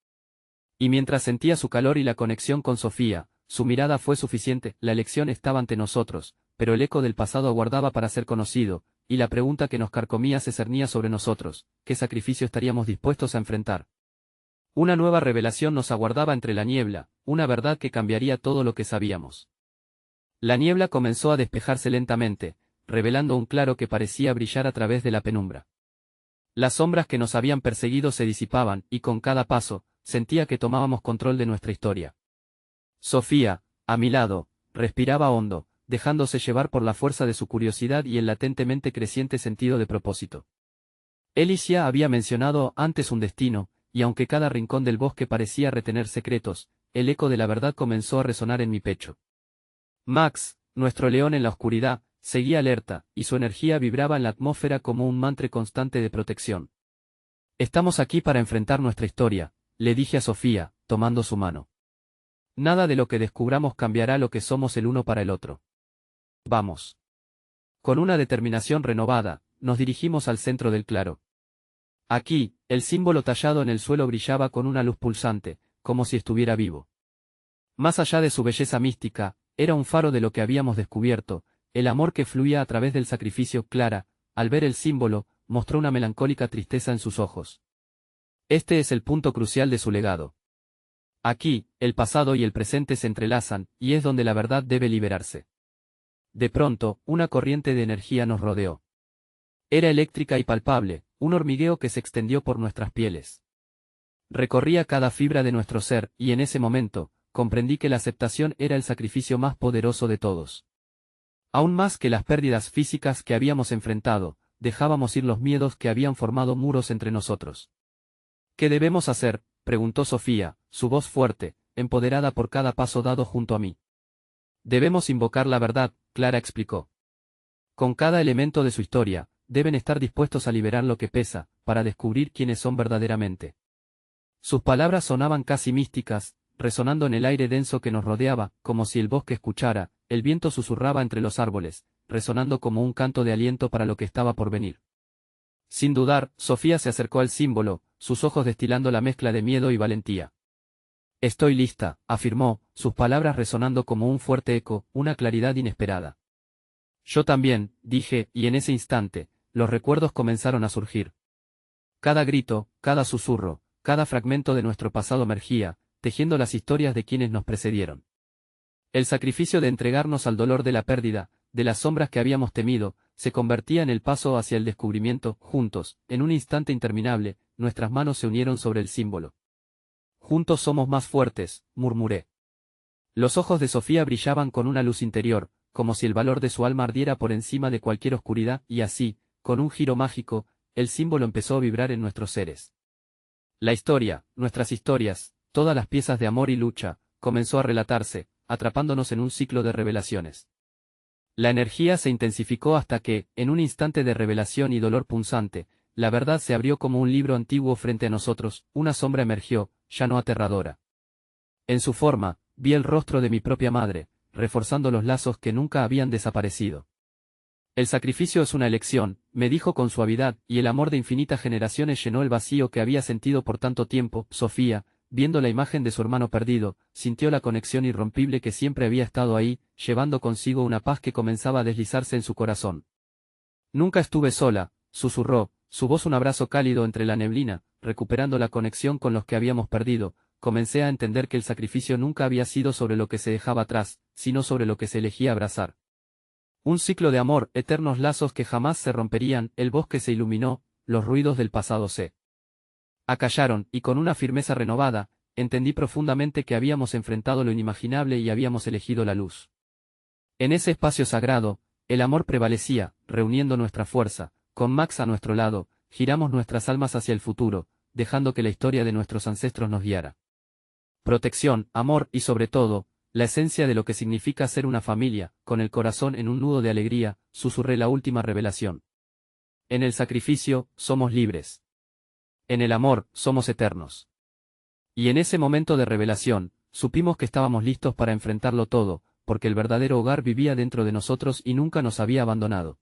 Y mientras sentía su calor y la conexión con Sofía, su mirada fue suficiente. La elección estaba ante nosotros, pero el eco del pasado aguardaba para ser conocido, y la pregunta que nos carcomía se cernía sobre nosotros: ¿qué sacrificio estaríamos dispuestos a enfrentar? Una nueva revelación nos aguardaba entre la niebla, una verdad que cambiaría todo lo que sabíamos. La niebla comenzó a despejarse lentamente, revelando un claro que parecía brillar a través de la penumbra. Las sombras que nos habían perseguido se disipaban, y con cada paso, sentía que tomábamos control de nuestra historia. Sofía, a mi lado, respiraba hondo, dejándose llevar por la fuerza de su curiosidad y el latentemente creciente sentido de propósito. Alicia había mencionado antes un destino, y aunque cada rincón del bosque parecía retener secretos, el eco de la verdad comenzó a resonar en mi pecho. Max, nuestro león en la oscuridad, seguía alerta, y su energía vibraba en la atmósfera como un mantra constante de protección. Estamos aquí para enfrentar nuestra historia, le dije a Sofía, tomando su mano. Nada de lo que descubramos cambiará lo que somos el uno para el otro. Vamos. Con una determinación renovada, nos dirigimos al centro del claro. Aquí, el símbolo tallado en el suelo brillaba con una luz pulsante, como si estuviera vivo. Más allá de su belleza mística, era un faro de lo que habíamos descubierto, el amor que fluía a través del sacrificio. Clara, al ver el símbolo, mostró una melancólica tristeza en sus ojos. Este es el punto crucial de su legado. Aquí, el pasado y el presente se entrelazan, y es donde la verdad debe liberarse. De pronto, una corriente de energía nos rodeó. Era eléctrica y palpable, un hormigueo que se extendió por nuestras pieles. Recorría cada fibra de nuestro ser, y en ese momento, comprendí que la aceptación era el sacrificio más poderoso de todos. Aún más que las pérdidas físicas que habíamos enfrentado, dejábamos ir los miedos que habían formado muros entre nosotros. ¿Qué debemos hacer?, preguntó Sofía, su voz fuerte, empoderada por cada paso dado junto a mí. Debemos invocar la verdad, Clara explicó. Con cada elemento de su historia, deben estar dispuestos a liberar lo que pesa, para descubrir quiénes son verdaderamente. Sus palabras sonaban casi místicas, resonando en el aire denso que nos rodeaba, como si el bosque escuchara, el viento susurraba entre los árboles, resonando como un canto de aliento para lo que estaba por venir. Sin dudar, Sofía se acercó al símbolo, sus ojos destilando la mezcla de miedo y valentía. Estoy lista, afirmó, sus palabras resonando como un fuerte eco, una claridad inesperada. Yo también, dije, y en ese instante, los recuerdos comenzaron a surgir. Cada grito, cada susurro, cada fragmento de nuestro pasado emergía, tejiendo las historias de quienes nos precedieron. El sacrificio de entregarnos al dolor de la pérdida, de las sombras que habíamos temido, se convertía en el paso hacia el descubrimiento. Juntos, en un instante interminable, nuestras manos se unieron sobre el símbolo. Juntos somos más fuertes, murmuré. Los ojos de Sofía brillaban con una luz interior, como si el valor de su alma ardiera por encima de cualquier oscuridad, y así, con un giro mágico, el símbolo empezó a vibrar en nuestros seres. La historia, nuestras historias, todas las piezas de amor y lucha, comenzó a relatarse, atrapándonos en un ciclo de revelaciones. La energía se intensificó hasta que, en un instante de revelación y dolor punzante, la verdad se abrió como un libro antiguo frente a nosotros, una sombra emergió, ya no aterradora. En su forma, vi el rostro de mi propia madre, reforzando los lazos que nunca habían desaparecido. El sacrificio es una elección, me dijo con suavidad, y el amor de infinitas generaciones llenó el vacío que había sentido por tanto tiempo. Sofía, viendo la imagen de su hermano perdido, sintió la conexión irrompible que siempre había estado ahí, llevando consigo una paz que comenzaba a deslizarse en su corazón. Nunca estuve sola, susurró, su voz un abrazo cálido entre la neblina, recuperando la conexión con los que habíamos perdido. Comencé a entender que el sacrificio nunca había sido sobre lo que se dejaba atrás, sino sobre lo que se elegía abrazar. Un ciclo de amor, eternos lazos que jamás se romperían. El bosque se iluminó, los ruidos del pasado se acallaron, y con una firmeza renovada, entendí profundamente que habíamos enfrentado lo inimaginable y habíamos elegido la luz. En ese espacio sagrado, el amor prevalecía, reuniendo nuestra fuerza. Con Max a nuestro lado, giramos nuestras almas hacia el futuro, dejando que la historia de nuestros ancestros nos guiara. Protección, amor y sobre todo, la esencia de lo que significa ser una familia. Con el corazón en un nudo de alegría, susurré la última revelación. En el sacrificio, somos libres. En el amor, somos eternos. Y en ese momento de revelación, supimos que estábamos listos para enfrentarlo todo, porque el verdadero hogar vivía dentro de nosotros y nunca nos había abandonado.